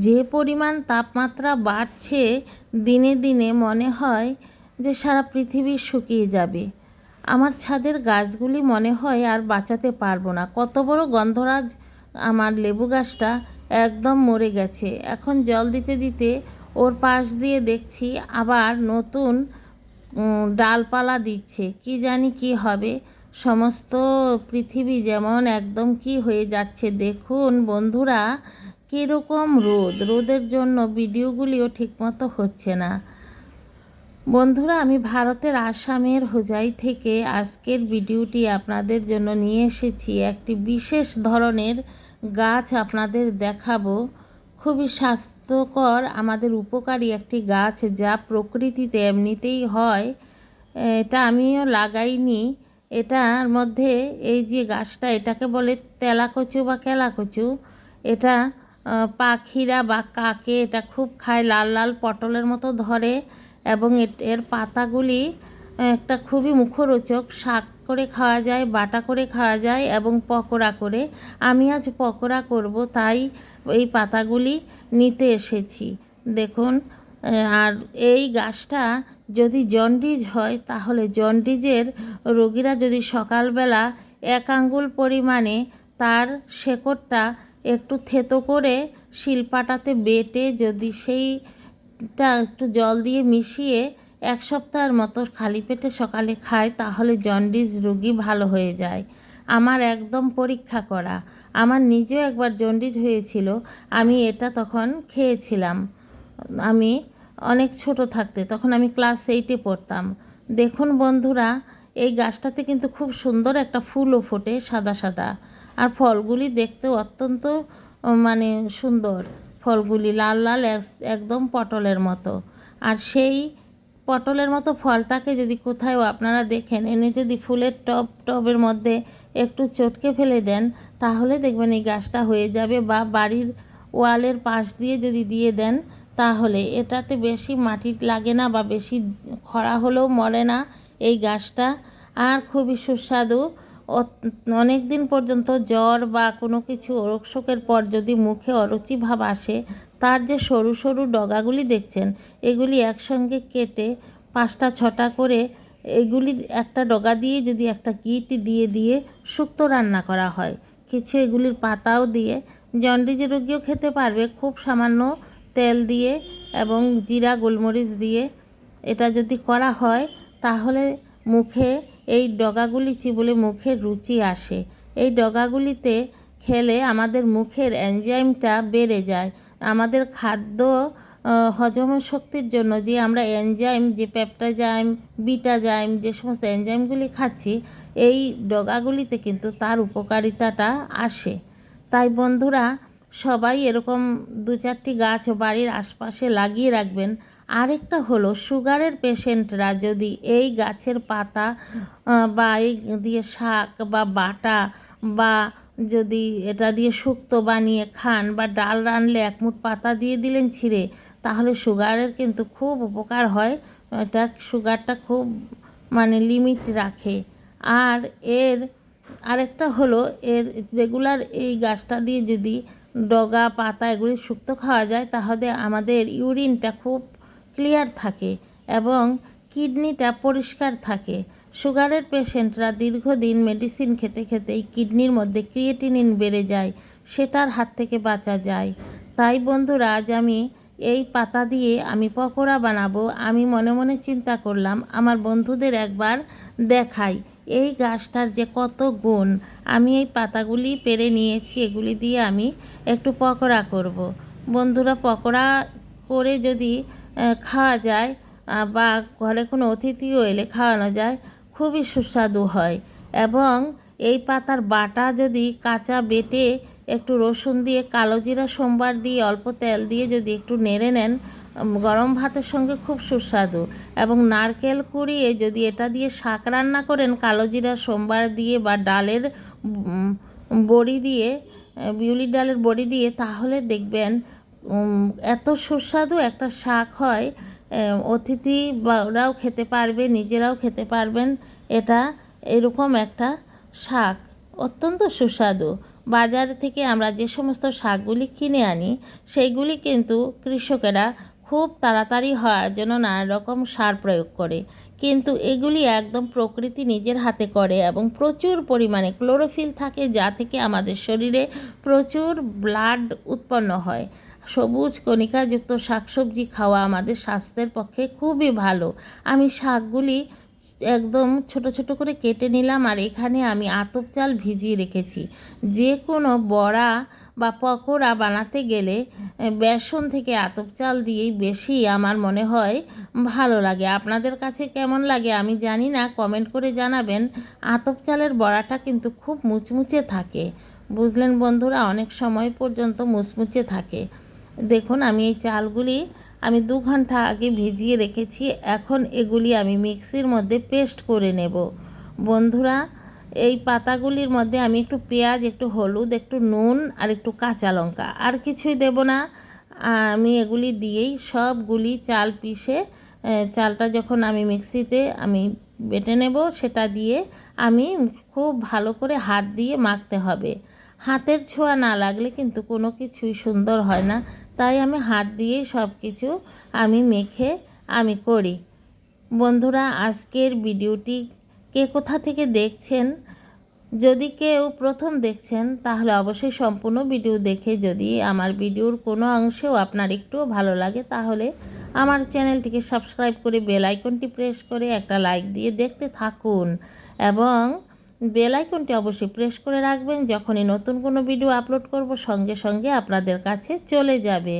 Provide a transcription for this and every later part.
যে পরিমাণ তাপমাত্রা বাড়ছে দিনে দিনে মনে হয় যে সারা পৃথিবী শুকিয়ে যাবে। আমার ছাদের গাছগুলি মনে হয় আর বাঁচাতে পারবো না। কত বড় গন্ধরাজ আমার লেবু গাছটা একদম মরে গেছে। এখন জল দিতে দিতে ওর পাশ দিয়ে দেখছি আবার নতুন ডালপালা দিচ্ছে। কি জানি কি হবে। সমস্ত পৃথিবী যেমন একদম কি হয়ে যাচ্ছে দেখুন বন্ধুরা। কীরকম রোদের জন্য ভিডিওগুলিও ঠিকমতো হচ্ছে না। বন্ধুরা, আমি ভারতের আসামের হোজাই থেকে আজকের ভিডিওটি আপনাদের জন্য নিয়ে এসেছি। একটি বিশেষ ধরনের গাছ আপনাদের দেখাবো। খুবই স্বাস্থ্যকর, আমাদের উপকারী একটি গাছ, যা প্রকৃতিতে এমনিতেই হয়। এটা আমিও লাগাইনি। এটার মধ্যে এই যে গাছটা, এটাকে বলে তেলাকচু বা কেলাকচু। এটা পাখিরা বা কাকে এটা খুব খায়। লাল লাল পটলের মতো ধরে এবং এর পাতাগুলি একটা খুবই মুখরোচক। শাক করে খাওয়া যায়, বাটা করে খাওয়া যায় এবং পকোড়া করে। আমি আজ পকোড়া করব, তাই এই পাতাগুলি নিতে এসেছি। দেখুন, আর এই গাছটা যদি জন্ডিস হয়, তাহলে জন্ডিসের রোগীরা যদি সকালবেলা 1 আঙ্গুল পরিমাণে তার শেকড়টা একটু থেতো করে শিলপাটাতে বেটে যদি সেইটা একটু জল দিয়ে মিশিয়ে 1 সপ্তাহের মতো খালি পেটে সকালে খায়, তাহলে জন্ডিস রোগী ভালো হয়ে যায়। আমার একদম পরীক্ষা করা। আমার নিজেও একবার জন্ডিস হয়েছিল। আমি এটা তখন খেয়েছিলাম। আমি অনেক ছোট থাকতে, তখন আমি ক্লাস 8-এ পড়তাম। দেখুন বন্ধুরা, এই গাছটাতে কিন্তু খুব সুন্দর একটা ফুলও ফোটে, সাদা সাদা। আর ফলগুলি দেখতেও অত্যন্ত মানে সুন্দর। ফলগুলি লাল লাল একদম পটলের মতো। আর সেই পটলের মতো ফলটাকে যদি কোথাও আপনারা দেখেন, এনে যদি ফুলের টবের মধ্যে একটু চটকে ফেলে দেন, তাহলে দেখবেন এই গাছটা হয়ে যাবে। বা বাড়ির ওয়ালের পাশ দিয়ে যদি দিয়ে দেন, তাহলে এটাতে বেশি মাটি লাগে না বা বেশি খরা হলেও মরে না এই গাছটা। আর খুবই সুস্বাদু। অনেক দিন পর্যন্ত জ্বর বা কোনো কিছু অসুখের পর যদি মুখে অরুচি ভাব আসে, তার যে সরু সরু ডগাগুলি দেখছেন, এগুলি একসঙ্গে কেটে 5টা 6টা করে এগুলি একটা ডগা দিয়ে যদি একটা কিট দিয়ে দিয়ে শুক্তো রান্না করা হয়, কিছু এগুলির পাতাও দিয়ে, জন্ডিস রোগীও খেতে পারবে খুব সামান্য তেল দিয়ে এবং জিরা গোলমরিচ দিয়ে। এটা যদি করা হয়, তাহলে মুখে এই ডগাগুলি চিবোলে মুখের রুচি আসে। এই ডগাগুলিতে খেলে আমাদের মুখের এনজাইমটা বেড়ে যায়। আমাদের খাদ্য হজমের শক্তির জন্য যে আমরা এনজাইম, যে পেপটাজাইম, বিটাজাইম, যে সমস্ত এনজাইমগুলি খাচ্ছি, এই ডগাগুলিতে কিন্তু তার উপকারিতাটা আসে। তাই বন্ধুরা, সবাই এরকম 2-4টি গাছ বাড়ির আশপাশে লাগিয়ে রাখবেন। আরেকটা হলো, সুগারের পেশেন্টরা যদি এই গাছের পাতা বা এই দিয়ে শাক বা বাটা বা যদি এটা দিয়ে শুক্তো বানিয়ে খান বা ডাল রানলে 1 মুঠ পাতা দিয়ে দিলেন ছিঁড়ে, তাহলে সুগারের কিন্তু খুব উপকার হয়। এটা সুগারটা খুব মানে লিমিট রাখে। আর এর আরেকটা হলো, এর রেগুলার এই গাছটা দিয়ে যদি ডগা পাতা এগুলি শুক্তো খাওয়া যায়, তাহলে আমাদের ইউরিনটা খুব ক্লিয়ার থাকে এবং কিডনিটা পরিষ্কার থাকে। সুগারের পেশেন্টরা দীর্ঘদিন মেডিসিন খেতে খেতেই কিডনির মধ্যে ক্রিয়েটিনিন বেড়ে যায়, সেটার হাত থেকে বাঁচা যায়। তাই বন্ধুরা, আজ আমি এই পাতা দিয়ে আমি পকোড়া বানাবো। আমি মনে মনে চিন্তা করলাম আমার বন্ধুদের একবার দেখাই এই গাছটার যে কত গুণ। আমি এই পাতাগুলি পেরে নিয়েছি, এগুলি দিয়ে আমি একটু পকোড়া করব। বন্ধুরা, পকোড়া করে যদি খাওয়া যায় বা ঘরে কোনো অতিথিও এলে খাওয়ানো যায়, খুবই সুস্বাদু হয়। এবং এই পাতার বাটা যদি কাঁচা বেটে একটু রসুন দিয়ে, কালো জিরা সোমবার দিয়ে, অল্প তেল দিয়ে যদি একটু নেড়ে নেন, গরম ভাতের সঙ্গে খুব সুস্বাদু। এবং নারকেল কুড়িয়ে যদি এটা দিয়ে শাক রান্না করেন কালো জিরা সোমবার দিয়ে বা ডালের বড়ি দিয়ে, বিউলির ডালের বড়ি দিয়ে, তাহলে দেখবেন এত সুস্বাদু একটা শাক হয়। অতিথি বা ওরাও খেতে পারবে, নিজেরাও খেতে পারবেন। এটা এরকম একটা শাক, অত্যন্ত সুস্বাদু। বাজার থেকে আমরা যে সমস্ত শাকগুলি কিনে আনি সেইগুলি কিন্তু কৃষকেরা খুব তাড়াতাড়ি হওয়ার জন্য নানা রকম সার প্রয়োগ করে, কিন্তু এগুলি একদম প্রকৃতি নিজের হাতে করে এবং প্রচুর পরিমাণে ক্লোরোফিল থাকে, যা থেকে আমাদের শরীরে প্রচুর ব্লাড উৎপন্ন হয়। সবুজ কণিকাযুক্ত শাকসবজি খাওয়া আমাদের স্বাস্থ্যের পক্ষে খুবই ভালো। আমি শাকগুলি একদম ছোট ছোট করে কেটে নিলাম, আর এখানে আমি আতপ চাল ভিজিয়ে রেখেছি। যে কোনো বড়া বা পকোড়া বানাতে গেলে বেসন থেকে আতপ চাল দিয়েই বেশি আমার মনে হয় ভালো লাগে। আপনাদের কাছে কেমন লাগে আমি জানি না, কমেন্ট করে জানাবেন। আতপ চালের বড়াটা কিন্তু খুব মুচমুচে থাকে, বুঝলেন বন্ধুরা, অনেক সময় পর্যন্ত মুচমুচে থাকে। দেখুন আমি এই চালগুলি আমি 2 ঘন্টা আগে ভিজিয়ে রেখেছি। এখন এগুলি আমি মিক্সির মধ্যে পেস্ট করে নেব। বন্ধুরা, এই পাতাগুলির মধ্যে আমি একটু পেঁয়াজ, একটু হলুদ, একটু নুন আর একটু কাঁচা লঙ্কা, আর কিছুই দেব না। আমি এগুলি দিয়েই সবগুলি চাল পিষে, চালটা যখন আমি মিক্সিতে আমি বেটে নেব, সেটা দিয়ে আমি খুব ভালো করে হাত দিয়ে মাখতে হবে। হাতের ছোঁয়া না লাগলে কিন্তু কোনো কিছুই সুন্দর হয় না, তাই আমি হাত দিয়েই সব কিছু আমি মেখে আমি করি। বন্ধুরা, আজকের ভিডিওটি কে কোথা থেকে দেখছেন, যদি কেউ প্রথম দেখছেন তাহলে অবশ্যই সম্পূর্ণ ভিডিও দেখে যদি আমার ভিডিওর কোনো অংশেও আপনার একটুও ভালো লাগে তাহলে আমার চ্যানেলটিকে সাবস্ক্রাইব করে বেল আইকনটি প্রেস করে একটা লাইক দিয়ে দেখতে থাকুন, এবং বেল আইকনটি অবশ্যই প্রেস করে রাখবেন। যখনই নতুন কোনো ভিডিও আপলোড করব সঙ্গে সঙ্গে আপনাদের কাছে চলে যাবে।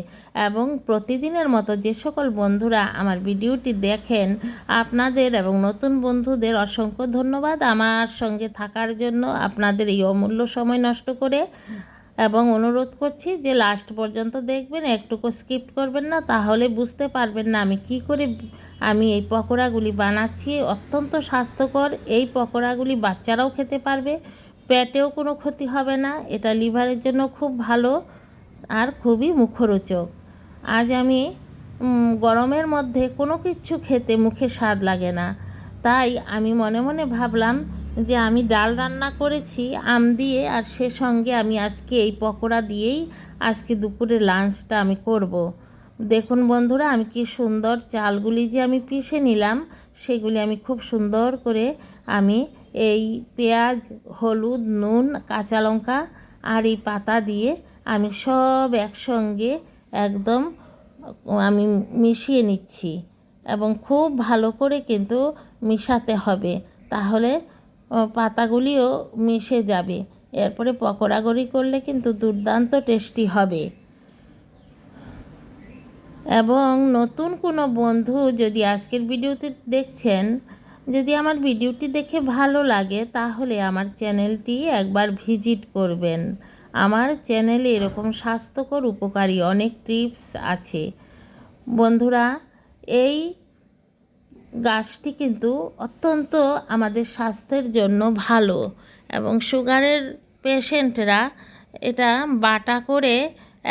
এবং প্রতিদিনের মতো যে সকল বন্ধুরা আমার ভিডিওটি দেখেন আপনাদের এবং নতুন বন্ধুদের অসংখ্য ধন্যবাদ আমার সঙ্গে থাকার জন্য, আপনাদের এই অমূল্য সময় নষ্ট করে। এবং অনুরোধ করছি যে লাস্ট পর্যন্ত দেখবেন, একটুকু স্কিপ করবেন না, তাহলে বুঝতে পারবেন না আমি কি করে আমি এই পকোড়াগুলি বানাচ্ছি। অত্যন্ত স্বাস্থ্যকর এই পকোড়াগুলি, বাচ্চারাও খেতে পারবে, পেটেও কোনো ক্ষতি হবে না, এটা লিভারের জন্য খুব ভালো আর খুবই মুখরোচক। আজ আমি গরমের মধ্যে কোনো কিছু খেতে মুখে স্বাদ লাগে না, তাই আমি মনে মনে ভাবলাম যে আমি ডাল রান্না করেছি আম দিয়ে, আর সে সঙ্গে আমি আজকে এই পকোড়া দিয়েই আজকে দুপুরে লাঞ্চটা আমি করব। দেখুন বন্ধুরা, আমি কি সুন্দর চালগুলি যে আমি পিষে নিলাম সেগুলি আমি খুব সুন্দর করে আমি এই পেঁয়াজ, হলুদ, নুন, কাঁচা লঙ্কা আর এই পাতা দিয়ে আমি সব একসঙ্গে একদম আমি মিশিয়ে নিচ্ছি, এবং খুব ভালো করে কিন্তু মিশাতে হবে, তাহলে পাতাগুলিও মিশে যাবে। এরপরে পকোড়াগুলি করলে কিন্তু দুর্দান্ত টেস্টি হবে। এবং নতুন কোনো বন্ধু যদি আজকের ভিডিওতে দেখছেন, যদি আমার ভিডিওটি দেখে ভালো লাগে তাহলে আমার চ্যানেলটি একবার ভিজিট করবেন। আমার চ্যানেলে এরকম স্বাস্থ্যকর উপকারী অনেক টিপস আছে। বন্ধুরা, এই গাছটি কিন্তু অত্যন্ত আমাদের স্বাস্থ্যের জন্য ভালো, এবং সুগারের পেশেন্টরা এটা বাটা করে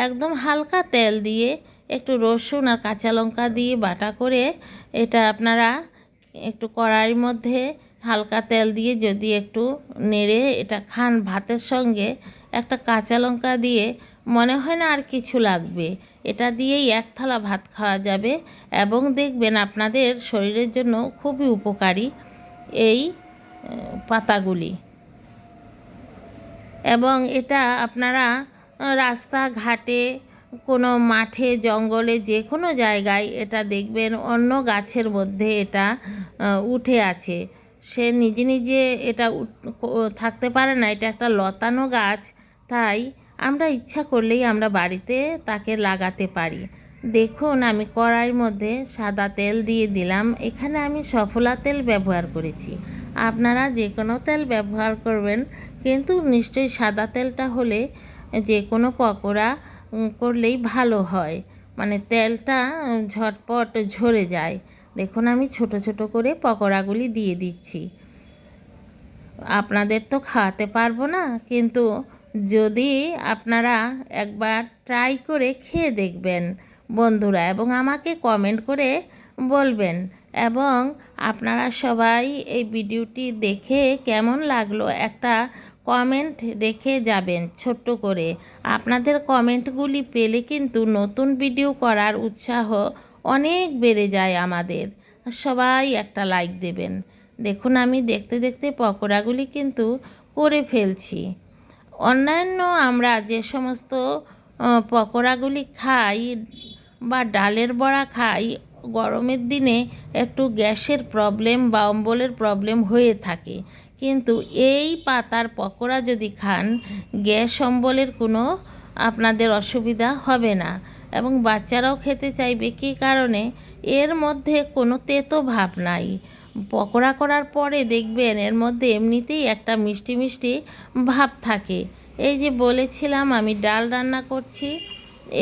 একদম হালকা তেল দিয়ে একটু রসুন আর কাঁচা লঙ্কা দিয়ে বাটা করে এটা আপনারা একটু কড়াইয়ের মধ্যে হালকা তেল দিয়ে যদি একটু নেড়ে এটা খান ভাতের সঙ্গে, একটা কাঁচা লঙ্কা দিয়ে মনে হয় না আর কিছু লাগবে, এটা দিয়েই এক থালা ভাত খাওয়া যাবে, এবং দেখবেন আপনাদের শরীরের জন্য খুবই উপকারী এই পাতাগুলি। এবং এটা আপনারা রাস্তাঘাটে, কোনো মাঠে, জঙ্গলে, যে কোনো জায়গায় এটা দেখবেন অন্য গাছের মধ্যে এটা উঠে আছে, সে নিজে নিজে এটা থাকতে পারে না, এটা একটা লতানো গাছ, তাই আমরা ইচ্ছা করলেই আমরা বাড়িতে তাকে লাগাতে পারি। দেখুন আমি কড়াইয়ের মধ্যে সাদা তেল দিয়ে দিলাম, এখানে আমি সফলা তেল ব্যবহার করেছি, আপনারা যে কোনো তেল ব্যবহার করবেন, কিন্তু নিশ্চয়ই সাদা তেলটা হলে যে কোনো পকোড়া করলেই ভালো হয়, মানে তেলটা ঝটপট ঝরে যায়। দেখুন আমি ছোট ছোট করে পকোড়াগুলি দিয়ে দিচ্ছি। আপনাদের তো খাওয়াতে পারবো না, কিন্তু যদি আপনারা একবার ট্রাই করে খেয়ে দেখবেন বন্ধুরা, এবং আমাকে কমেন্ট করে বলবেন, এবং আপনারা সবাই এই ভিডিওটি দেখে কেমন লাগলো একটা কমেন্ট রেখে যাবেন ছোট্ট করে। আপনাদের কমেন্টগুলি পেলে কিন্তু নতুন ভিডিও করার উৎসাহ অনেক বেড়ে যায় আমাদের। সবাই একটা লাইক দেবেন। দেখুন আমি দেখতে দেখতে পকোড়াগুলি কিন্তু করে ফেলছি। অন্যান্য আমরা যে সমস্ত পকোড়াগুলি খাই বা ডালের বড়া খাই, গরমের দিনে একটু গ্যাসের প্রবলেম বা অম্বলের প্রবলেম হয়ে থাকে, কিন্তু এই পাতার পকোড়া যদি খান গ্যাস অম্বলের কোনো আপনাদের অসুবিধা হবে না এবং বাচ্চারাও খেতে চাইবে। কী কারণে? এর মধ্যে কোনো তেতো ভাব নাই। পকোড়া করার পরে দেখবেন এর মধ্যে এমনিতেই একটা মিষ্টি মিষ্টি ভাব থাকে। এই যে বলেছিলাম আমি ডাল রান্না করছি,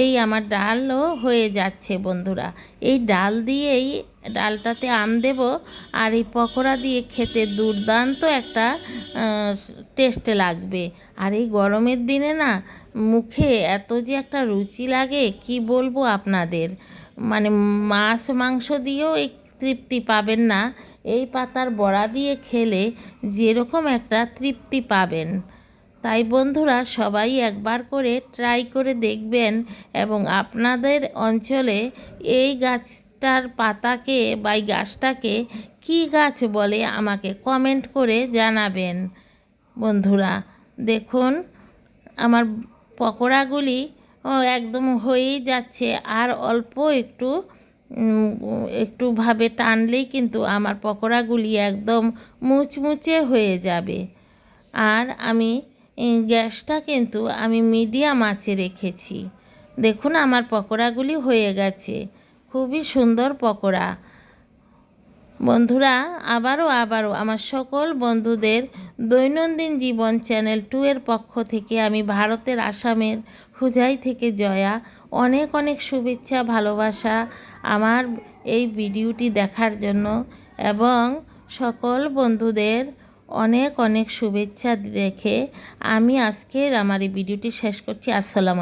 এই আমার ডালও হয়ে যাচ্ছে বন্ধুরা। এই ডাল দিয়েই, ডালটাতে আম দেব আর এই পকোড়া দিয়ে খেতে দুর্দান্ত একটা টেস্ট লাগবে। আর এই গরমের দিনে না মুখে এত যে একটা রুচি লাগে কি বলবো আপনাদের, মানে মাছ মাংস দিয়েও এই তৃপ্তি পাবেন না, এই পাতার বড়া দিয়ে খেলে যেরকম একটা তৃপ্তি পাবেন। তাই বন্ধুরা সবাই একবার করে ট্রাই করে দেখবেন এবং আপনাদের অঞ্চলে এই গাছটার পাতাকে বা এই গাছটাকে কী গাছ বলে আমাকে কমেন্ট করে জানাবেন বন্ধুরা। দেখুন আমার পকোড়াগুলি একদম হয়েই যাচ্ছে, আর অল্প একটুভাবে টানলেই কিন্তু আমার পকোড়াগুলি একদম মুচমুচে হয়ে যাবে। আর আমি গ্যাসটা কিন্তু আমি মিডিয়াম আঁচে রেখেছি। দেখুন আমার পকোড়াগুলি হয়ে গেছে, খুবই সুন্দর পকোড়া। বন্ধুরা আবারও আমার সকল বন্ধুদের দৈনন্দিন জীবন চ্যানেল 2 এর পক্ষ থেকে আমি ভারতের আসামের হুজাই থেকে জয়া অনেক অনেক শুভেচ্ছা ভালোবাসা আমার এই ভিডিওটি দেখার জন্য, এবং সকল বন্ধুদের অনেক অনেক শুভেচ্ছা রেখে আমি আজকের আমার এই ভিডিওটি শেষ করছি। আসসালামু আলাইকুম।